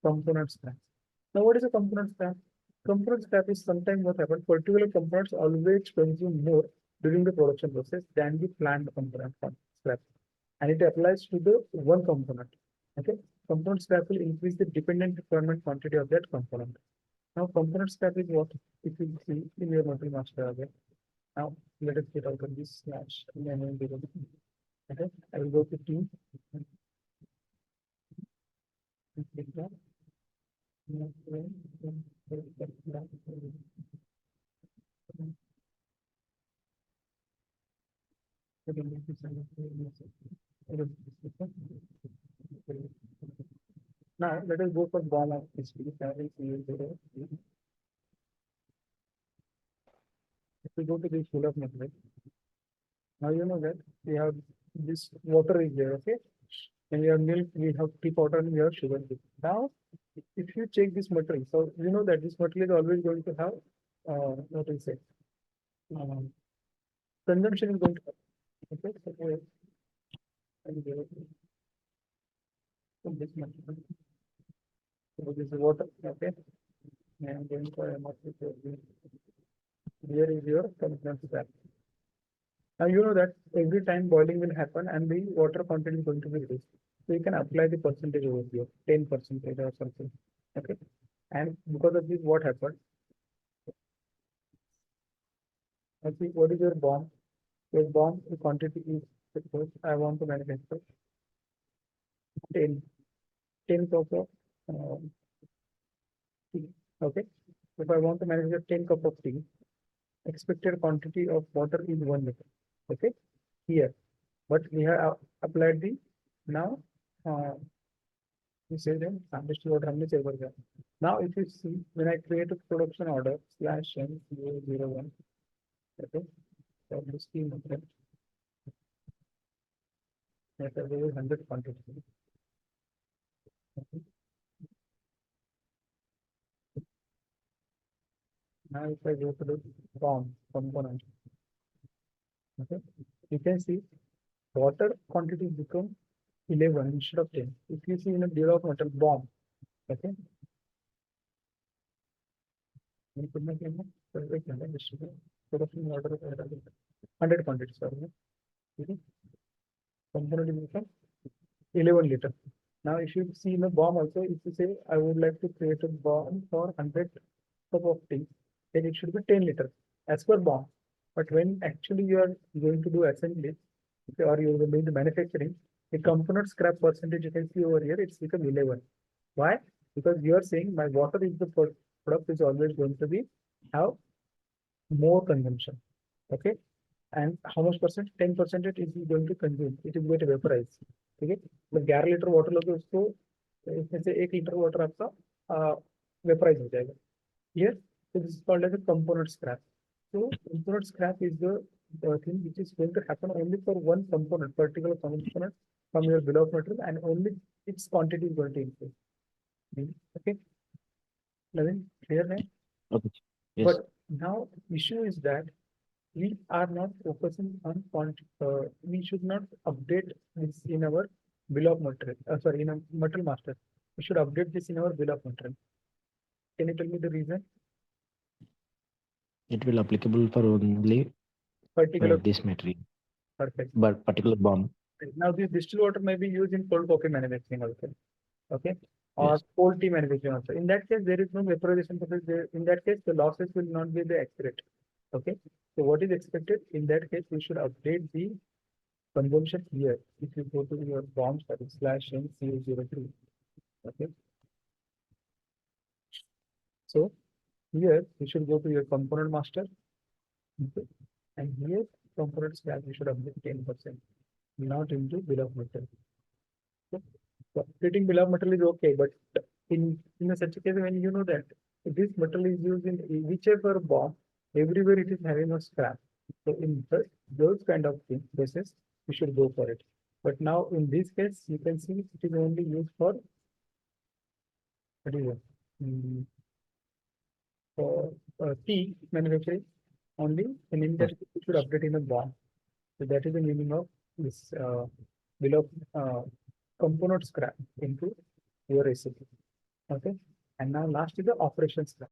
component scrap. Now, what is a component scrap? Component scrap is sometimes what happens, particular components always consume more during the production process than the planned component scrap. And it applies to the one component. Okay. Component scrap will increase the dependent requirement quantity of that component. Now, component scrap is what if you see in your model master again. Now, let us get out of this slash. Okay. I will go to team. Now let us go for BOM of history. If we go to this full of method, now you know that we have this water is there, okay? And we have milk, we have tea powder, and we have sugar. Now, if you check this material, so you know that this material is always going to have what do you say? Consumption is going to happen. Okay, so this material. So this is water, okay? And then here is your consumption scrap. Now you know that every time boiling will happen and the water content is going to be reduced. So you can apply the percentage over here, 10% or something. Okay. And because of this, what happened? Okay, what is your BOM? Your BOM, the quantity is, suppose I want to manufacture 10 cup of tea. Okay. If I want to manufacture 10 cup of tea, expected quantity of water is 1 liter. Okay, here, but we have applied the now we say then order. Now if you see when I create a production order slash n001, okay, so this team that there is 100 quantity. Okay. Now if I go to the BOM component, okay, you can see water quantity become 11 instead of 10. If you see in a bill of material BOM, okay. Production order 100 quantity, sorry. Okay. Component is become 11 liter. Now, if you see in the BOM also, if you say I would like to create a BOM for 100 cup of tea, then it should be 10 liter as per BOM. But when actually you are going to do assembly or you are doing the manufacturing, the component scrap percentage you can see over here, it's become 11. Why? Because you are saying my water is the product is always going to be have more consumption. Okay. And how much percent? 10% it is going to consume. It is going to vaporize. Okay. The 11 liter water लोगे उसको इसमें से 1 liter water आपका vaporize हो जाएगा. Here, so this is called as a component scrap. So component scrap is the thing which is going to happen only for one component, particular component from your bill of material, and only its quantity is going to increase. Okay. Naveen, clear now? Okay. Yes. But now issue is that we are not focusing on we should not update this in our bill of material. Sorry, in a material master. We should update this in our bill of material. Can you tell me the reason? It will applicable for only Particular this material. Perfect. But particular BOM. Now this distilled water may be used in cold coffee manufacturing also. Okay. Or Yes. cold tea manufacturing also. In that case, there is no vaporization process there. In that case, the losses will not be the accurate. Okay. So what is expected? In that case, we should update the consumption here. If you go to your BOM slash N003. Okay. So here we should go to your component master. Okay. And here component scrap we should update 10%, not into bill of material. Okay. So updating bill of material is okay, but in such a case when you know that this metal is used in whichever BOM, everywhere it is having a scrap. So in those kind of cases, we should go for it. But now in this case, you can see it is only used for what is it? For tea manufacturing only, and in that we should update in a BOM. So that is the meaning of this bill of component scrap into your recipe. Okay, and now last is the operations plan.